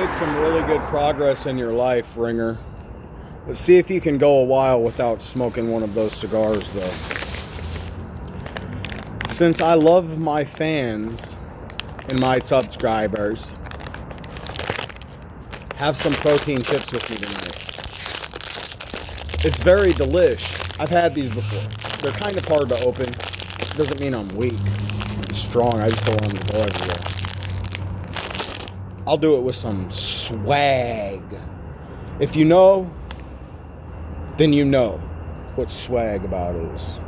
made some really good progress in your life, Ringer. Let's see if you can go a while without smoking one of those cigars, though. Since I love my fans and my subscribers, have some protein chips with me tonight. It's very delish. I've had these before. They're kind of hard to open. Doesn't mean I'm weak. I'm strong. I just don't want them to go everywhere. I'll do it with some swag. If you know, then you know what swag about is.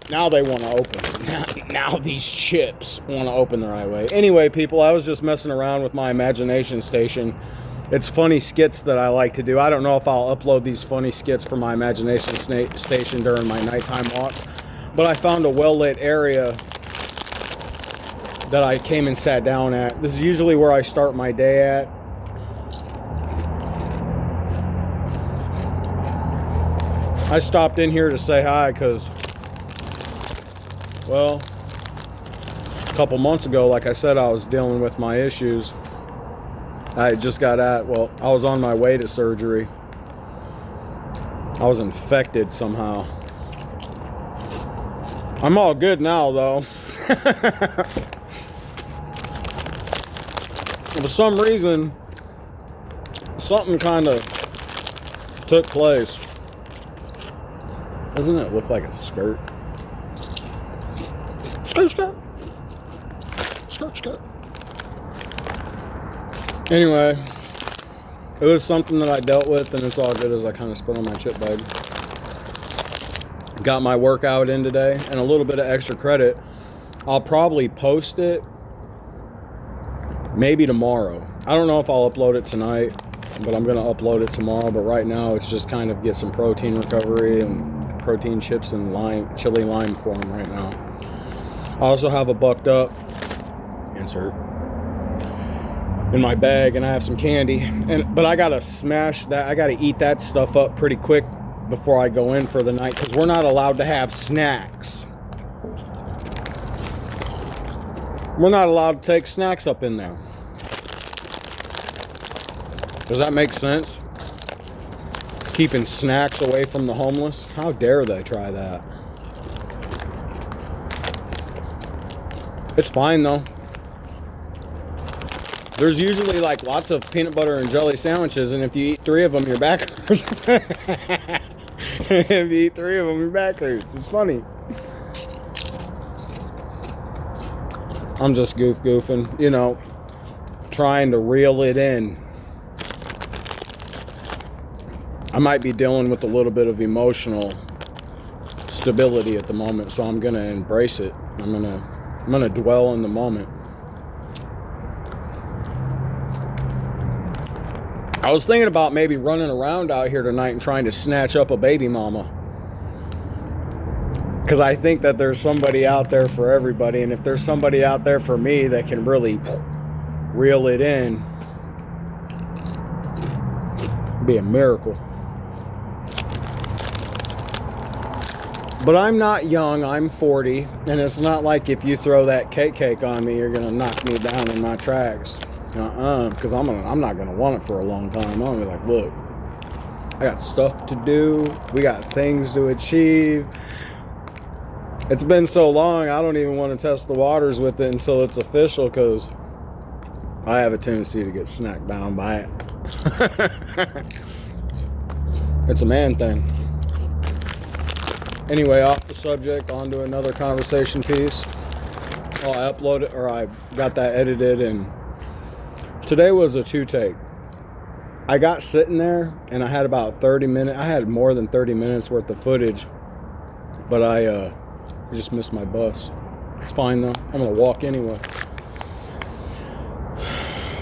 Now they want to open. Now these chips want to open the right way. Anyway, people, I was just messing around with my imagination station. It's funny skits that I like to do. I don't know if I'll upload these funny skits for my imagination station during my nighttime walks, but I found a well-lit area that I came and sat down at. This is usually where I start my day at. I stopped in here to say hi because, well, a couple months ago, like I said, I was dealing with my issues. I just got I was on my way to surgery. I was infected somehow. I'm all good now, though. For some reason, something kind of took place. Doesn't it look like a skirt? Skirt. Anyway, it was something that I dealt with, and it's all good as I kind of spit on my chip bag. Got my workout in today, and a little bit of extra credit. I'll probably post it maybe tomorrow. I don't know if I'll upload it tonight, but I'm going to upload it tomorrow. But right now, it's just kind of get some protein recovery and protein chips and chili lime form right now. I also have a bucked up insert in my bag, and I have some candy, but I gotta smash that. I gotta eat that stuff up pretty quick before I go in for the night, because we're not allowed to have snacks. We're not allowed to take snacks up in there. Does that make sense? Keeping snacks away from the homeless? How dare they try that? It's fine though. There's usually like lots of peanut butter and jelly sandwiches, and if you eat 3 of them, your back hurts. If you eat 3 of them, your back hurts. It's funny. I'm just goofing, you know, trying to reel it in. I might be dealing with a little bit of emotional stability at the moment, so I'm gonna embrace it. I'm gonna dwell in the moment. I was thinking about maybe running around out here tonight and trying to snatch up a baby mama, because I think that there's somebody out there for everybody, and if there's somebody out there for me that can really reel it in, it'd be a miracle. But I'm not young, I'm 40, and it's not like if you throw that cake on me, you're gonna knock me down in my tracks. Because I'm not gonna want it for a long time. I'm gonna be like, look, I got stuff to do. We got things to achieve. It's been so long, I don't even want to test the waters with it until it's official, because I have a tendency to get snacked down by it. It's a man thing. Anyway, off the subject, on to another conversation piece. Oh, I uploaded, or I got that edited, and today was a 2-take. I got sitting there, and I had about 30 minutes. I had more than 30 minutes worth of footage, but I just missed my bus. It's fine, though. I'm going to walk anyway.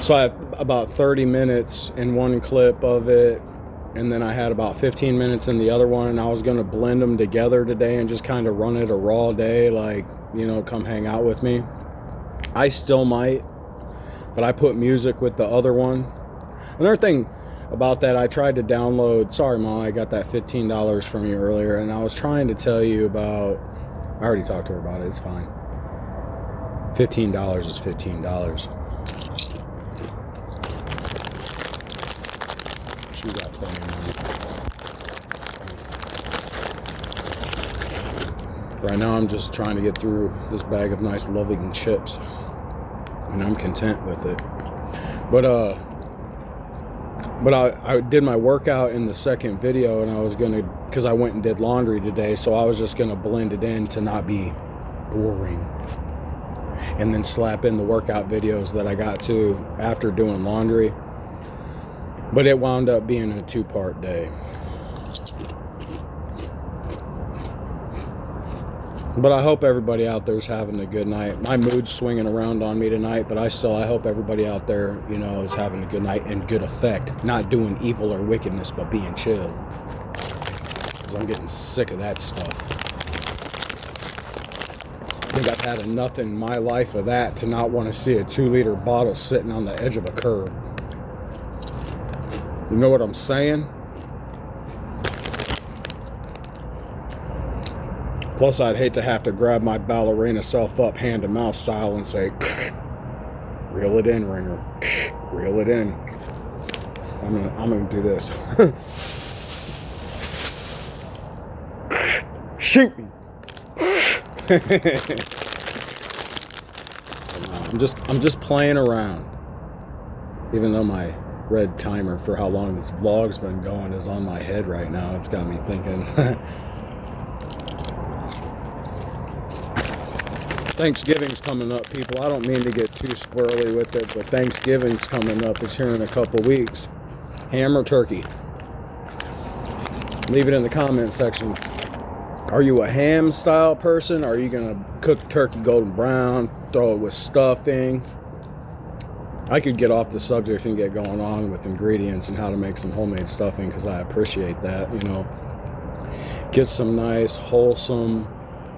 So I have about 30 minutes in one clip of it, and then I had about 15 minutes in the other one, and I was going to blend them together today and just kind of run it a raw day, like, you know, come hang out with me. I still might, but I put music with the other one. Another thing about that, I tried to download, sorry Mom, I got that $15 from you earlier, and I was trying to tell you about, I already talked to her about it, it's fine. $15 is $15. She got plenty of money. Right now I'm just trying to get through this bag of nice loving chips, and I'm content with it. But I did my workout in the second video, and I was gonna, because I went and did laundry today, so I was just gonna blend it in to not be boring, and then slap in the workout videos that I got to after doing laundry. But it wound up being a 2-part day. But I hope everybody out there is having a good night. My mood's swinging around on me tonight, but I hope everybody out there, you know, is having a good night and good effect. Not doing evil or wickedness, but being chill. Because I'm getting sick of that stuff. I think I've had enough in my life of that to not want to see a 2-liter bottle sitting on the edge of a curb. You know what I'm saying? Plus, I'd hate to have to grab my ballerina self up hand-to-mouth style and say, reel it in, Ringer. Reel it in. I'm gonna do this. Shoot me. I'm just playing around. Even though my red timer for how long this vlog's been going is on my head right now, it's got me thinking. Thanksgiving's coming up, people. I don't mean to get too squirrely with it, but Thanksgiving's coming up. It's here in a couple weeks. Ham or turkey? Leave it in the comment section. Are you a ham style person? Are you gonna cook turkey golden brown, throw it with stuffing? I could get off the subject and get going on with ingredients and how to make some homemade stuffing, because I appreciate that, you know. Get some nice wholesome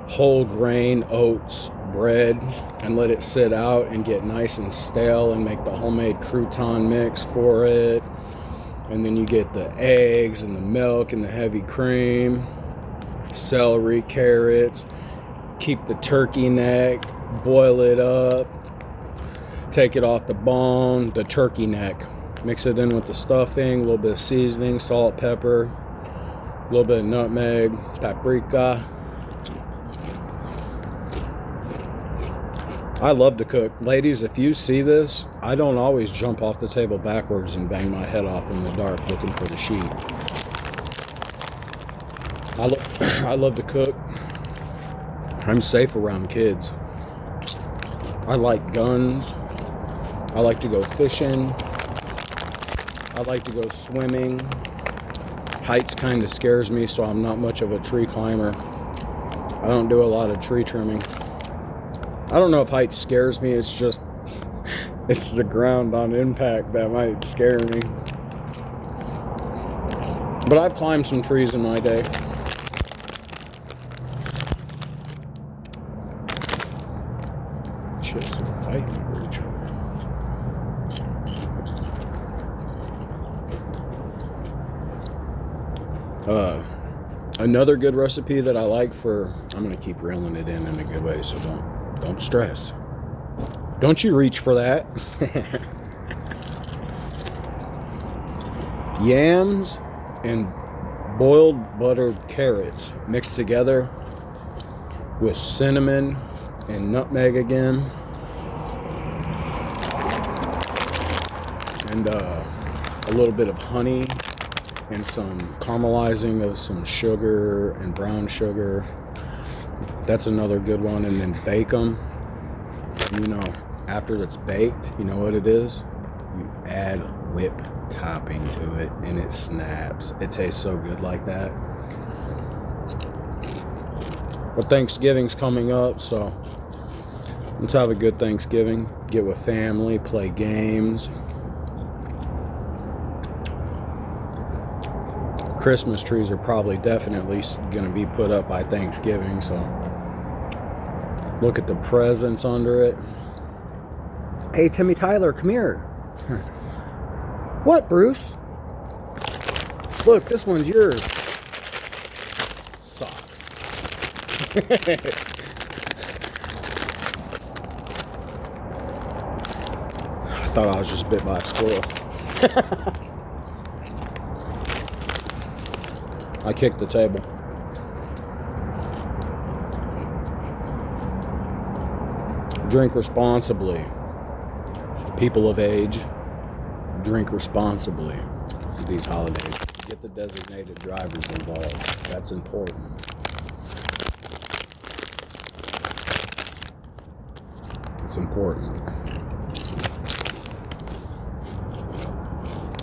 whole grain oats bread and let it sit out and get nice and stale, and make the homemade crouton mix for it. And then you get the eggs and the milk and the heavy cream, celery, carrots, keep the turkey neck, boil it up, take it off the bone, the turkey neck, mix it in with the stuffing, a little bit of seasoning, salt, pepper, a little bit of nutmeg, paprika. I love to cook. Ladies, if you see this, I don't always jump off the table backwards and bang my head off in the dark looking for the sheet. I love to cook. I'm safe around kids. I like guns. I like to go fishing. I like to go swimming. Heights kind of scares me, so I'm not much of a tree climber. I don't do a lot of tree trimming. I don't know if height scares me, it's just, it's the ground on impact that might scare me. But I've climbed some trees in my day. Chips are fighting over each other. Another good recipe that I like for, I'm going to keep reeling it in a good way, so don't stress. Don't you reach for that. Yams and boiled buttered carrots mixed together with cinnamon and nutmeg again, and a little bit of honey and some caramelizing of some sugar and brown sugar. That's another good one. And then bake them. You know, after it's baked, you know what it is? You add whip topping to it and it snaps. It tastes so good like that. But Thanksgiving's coming up, so let's have a good Thanksgiving. Get with family, play games. Christmas trees are probably definitely going to be put up by Thanksgiving, so look at the presents under it. Hey, Timmy Tyler, come here. What, Bruce? Look, this one's yours. Socks. I thought I was just bit by a squirrel. I kicked the table. Drink responsibly. People of age, drink responsibly these holidays. Get the designated drivers involved. That's important. It's important.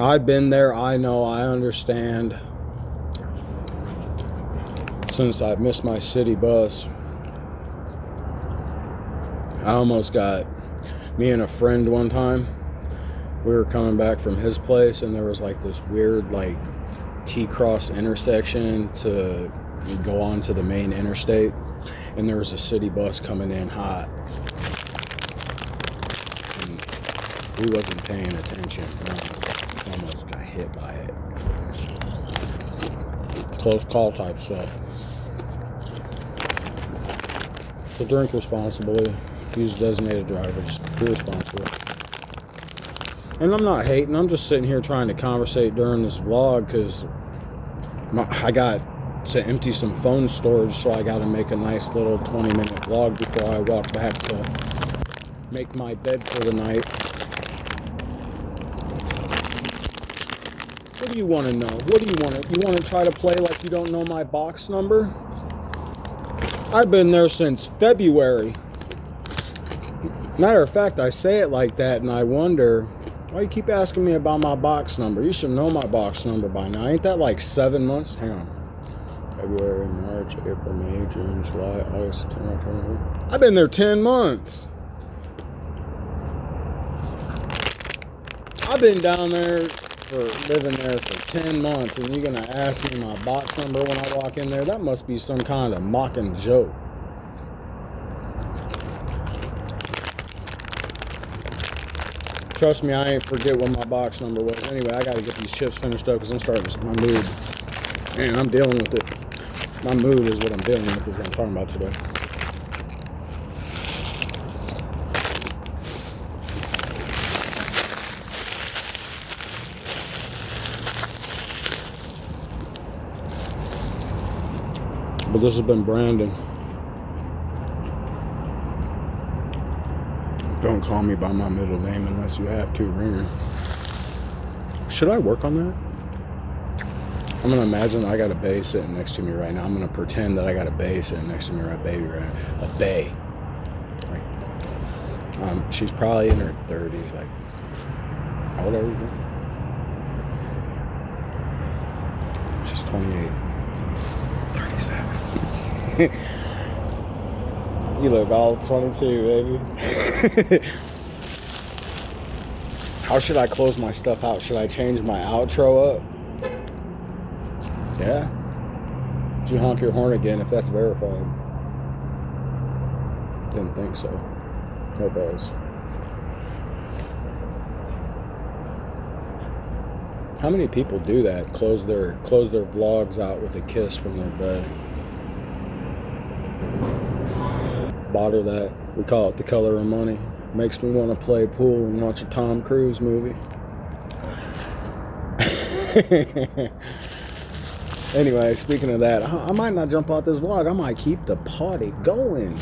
I've been there. I know. I understand. Since I've missed my city bus, I almost got, me and a friend one time, we were coming back from his place, and there was like this weird like T-cross intersection to go on to the main interstate, and there was a city bus coming in hot, and we wasn't paying attention. Almost got hit by it. Close call type stuff. So drink responsibly. Use designated drivers. Be responsible. And I'm not hating. I'm just sitting here trying to conversate during this vlog because I got to empty some phone storage, so I got to make a nice little 20-minute vlog before I walk back to make my bed for the night. What do you want to know? What do you want to? You want to try to play like you don't know my box number? I've been there since February. Matter of fact, I say it like that, and I wonder why you keep asking me about my box number. You should know my box number by now. Ain't that like 7 months? Hang on. February, March, April, May, June, July, August, September, October. I've been there 10 months. I've been down there for living there for 10 months, and you're going to ask me my box number when I walk in there? That must be some kind of mocking joke. Trust me, I ain't forget what my box number was. Anyway, I got to get these chips finished up because I'm starting to, my mood. Man, I'm dealing with it. My mood is what I'm dealing with, is what I'm talking about today. But this has been Brandon. Don't call me by my middle name unless you have to, Ringer. Should I work on that? I'm going to imagine I got a bae sitting next to me right now. I'm going to pretend that I got a bae sitting next to me right now. A bae. Like, she's probably in her 30s. Like, how old are you? She's 28. 37. You look all 22, baby. How should I close my stuff out? Should I change my outro up? Yeah. Did you honk your horn again if that's verified? Didn't think so. Hope it was. How many people do that? Close their vlogs out with a kiss from their bed. Bought her that. We call it The Color of Money. Makes me want to play pool and watch a Tom Cruise movie. Anyway, speaking of that, I might not jump out this vlog. I might keep the party going.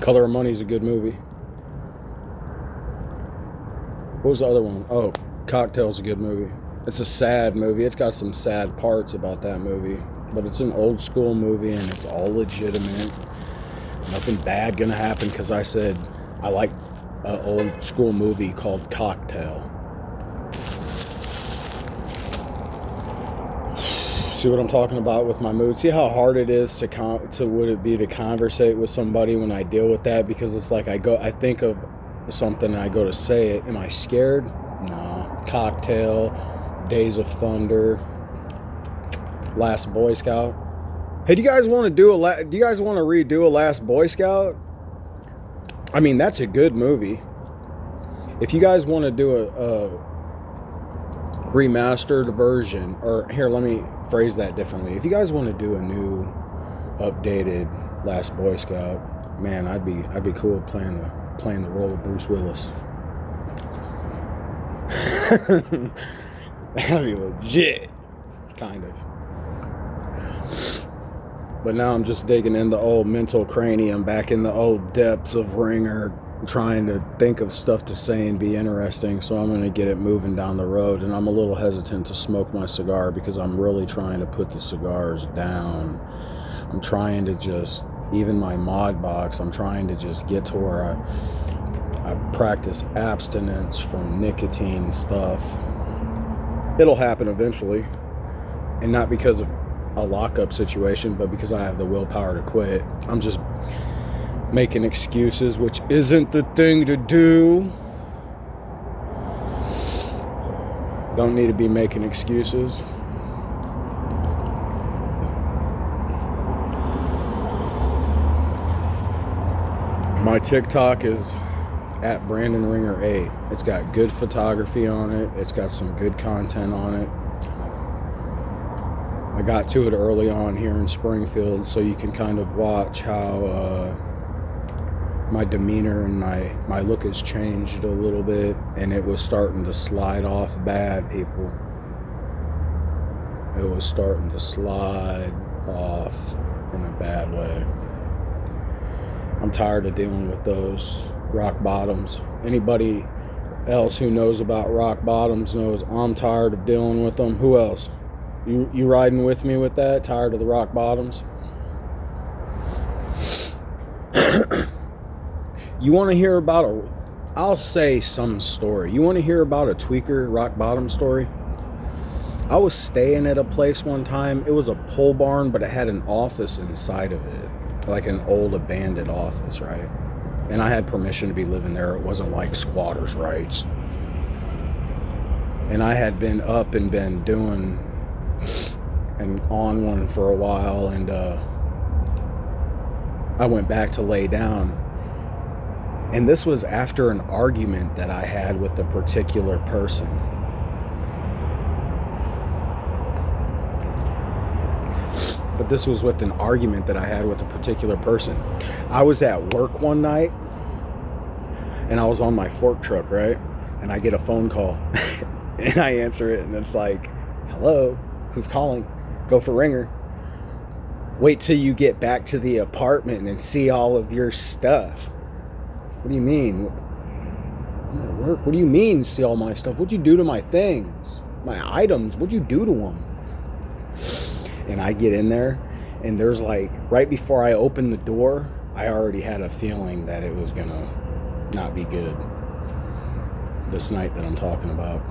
Color of Money is a good movie. What was the other one? Oh, Cocktail's a good movie. It's a sad movie. It's got some sad parts about that movie. But it's an old school movie and it's all legitimate. Nothing bad gonna happen because I said I like an old school movie called Cocktail. See what I'm talking about with my mood? See how hard it is to conversate with somebody when I deal with that? Because it's like I think of something and I go to say it. Am I scared? No. Cocktail, Days of Thunder, Last Boy Scout. Hey, do you guys want to redo a Last Boy Scout? I mean, that's a good movie. If you guys want to do a remastered version, or here, let me phrase that differently. If you guys want to do a new, updated Last Boy Scout, man, I'd be cool playing the role of Bruce Willis. That'd be legit, kind of. But now I'm just digging in the old mental cranium, back in the old depths of Ringer, trying to think of stuff to say and be interesting. So I'm going to get it moving down the road. And I'm a little hesitant to smoke my cigar because I'm really trying to put the cigars down. I'm trying to just, even my mod box, I'm trying to just get to where I practice abstinence from nicotine stuff. It'll happen eventually. And not because of a lockup situation, but because I have the willpower to quit. I'm just making excuses, which isn't the thing to do. Don't need to be making excuses. My TikTok is at Brandon Ringer 8. It's got good photography on it. It's got some good content on it. I got to it early on here in Springfield, so you can kind of watch how my demeanor and my look has changed a little bit, and it was starting to slide off bad, people. It was starting to slide off in a bad way. I'm tired of dealing with those rock bottoms. Anybody else who knows about rock bottoms knows I'm tired of dealing with them. Who else? You riding with me with that? Tired of the rock bottoms? You want to hear about I'll say some story. You want to hear about a tweaker rock bottom story? I was staying at a place one time. It was a pole barn, but it had an office inside of it. Like an old abandoned office, right? And I had permission to be living there. It wasn't like squatters' rights. And I had been up and been doing and on one for a while, and I went back to lay down. And this was after an argument that I had with a particular person. But this was with an argument that I had with a particular person. I was at work one night, and I was on my fork truck, right? And I get a phone call, and I answer it, and it's like, hello, who's calling? Go for Ringer. Wait till you get back to the apartment and see all of your stuff. What do you mean? I'm at work. What do you mean, see all my stuff? What'd you do to my things? My items? What'd you do to them? And I get in there, and there's like, right before I opened the door, I already had a feeling that it was gonna not be good. This night that I'm talking about.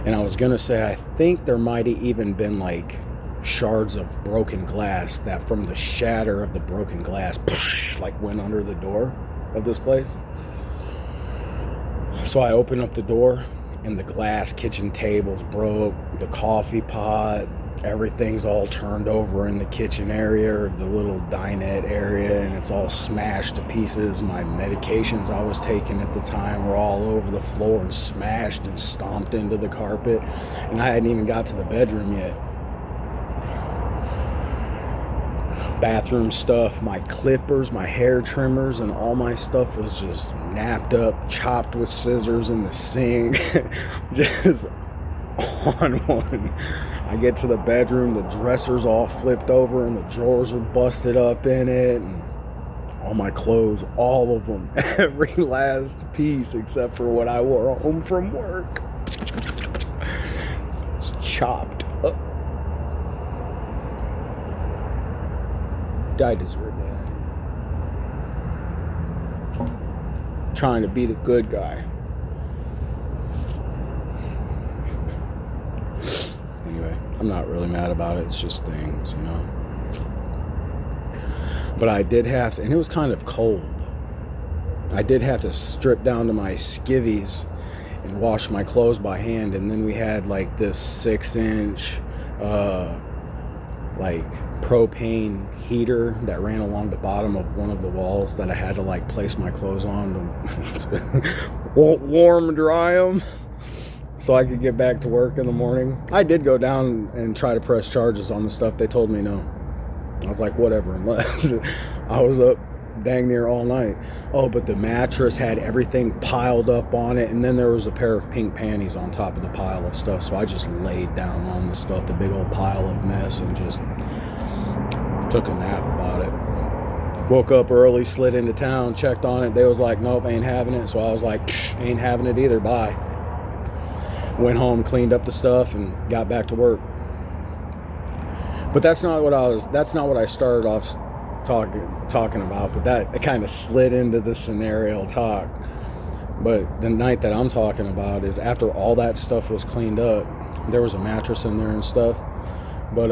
And I was gonna say, I think there might have even been like shards of broken glass that from the shatter of the broken glass, like went under the door of this place. So I open up the door, and the glass kitchen tables broke, the coffee pot, everything's all turned over in the kitchen area, the little dinette area, and it's all smashed to pieces. My medications I was taking at the time were all over the floor and smashed and stomped into the carpet, and I hadn't even got to the bedroom yet. Bathroom stuff, my clippers, my hair trimmers, and all my stuff was just napped up, chopped with scissors in the sink, just on one. I get to the bedroom, the dresser's all flipped over and the drawers are busted up in it, and all my clothes, all of them, every last piece except for what I wore home from work, it's chopped up. I deserve that. Trying to be the good guy. Anyway, I'm not really mad about it. It's just things, you know. But I did have to, and it was kind of cold. I did have to strip down to my skivvies and wash my clothes by hand. And then we had like this 6-inch like propane heater that ran along the bottom of one of the walls that I had to like place my clothes on to warm dry them so I could get back to work in the morning. I did go down and try to press charges on the stuff. They told me no. I was like, whatever, and left. I was up dang near all night. Oh, but the mattress had everything piled up on it, and then there was a pair of pink panties on top of the pile of stuff, so I just laid down on the stuff, the big old pile of mess, and just took a nap about it. Woke up early, slid into town, checked on it. They was like, nope, ain't having it. So I was like, ain't having it either, bye. Went home, cleaned up the stuff, and got back to work. But that's not what I started off talking about, but that it kind of slid into the scenario talk. But the night that I'm talking about is after all that stuff was cleaned up. There was a mattress in there and stuff, but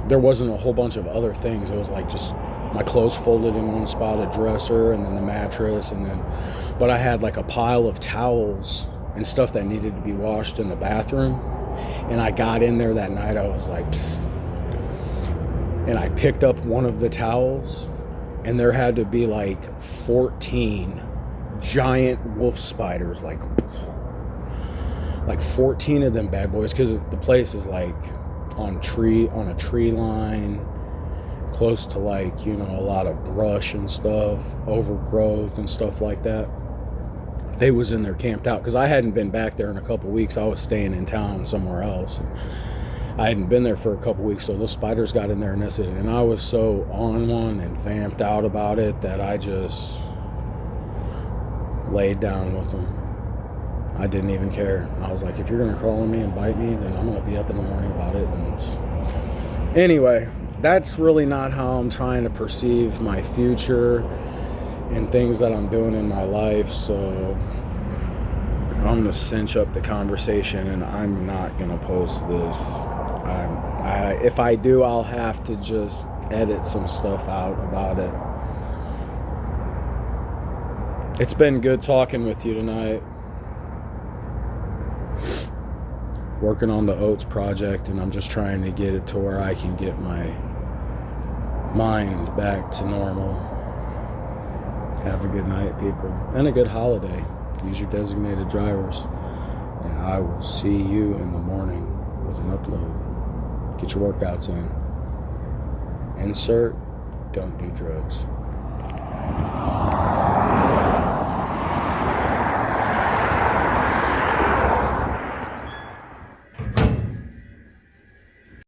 there wasn't a whole bunch of other things. It was like just my clothes folded in one spot, a dresser, and then the mattress, but I had like a pile of towels and stuff that needed to be washed in the bathroom. And I got in there that night, I was like, pfft. And I picked up one of the towels, and there had to be like 14 giant wolf spiders, like 14 of them bad boys, because the place is like on a tree line, close to like, you know, a lot of brush and stuff, overgrowth and stuff like that. They was in there camped out, because I hadn't been back there in a couple weeks. I was staying in town somewhere else. I hadn't been there for a couple weeks, so those spiders got in there and nested, and I was so on one and vamped out about it that I just laid down with them. I didn't even care. I was like, if you're gonna crawl on me and bite me, then I'm gonna be up in the morning about it. And anyway, that's really not how I'm trying to perceive my future and things that I'm doing in my life. So I'm gonna cinch up the conversation, and I'm not gonna post this. If I do, I'll have to just edit some stuff out about it. It's been good talking with you tonight. Working on the oats project, and I'm just trying to get it to where I can get my mind back to normal. Have a good night, people, and a good holiday. Use your designated drivers, and I will see you in the morning with an upload. Get your workouts in. Insert, don't do drugs.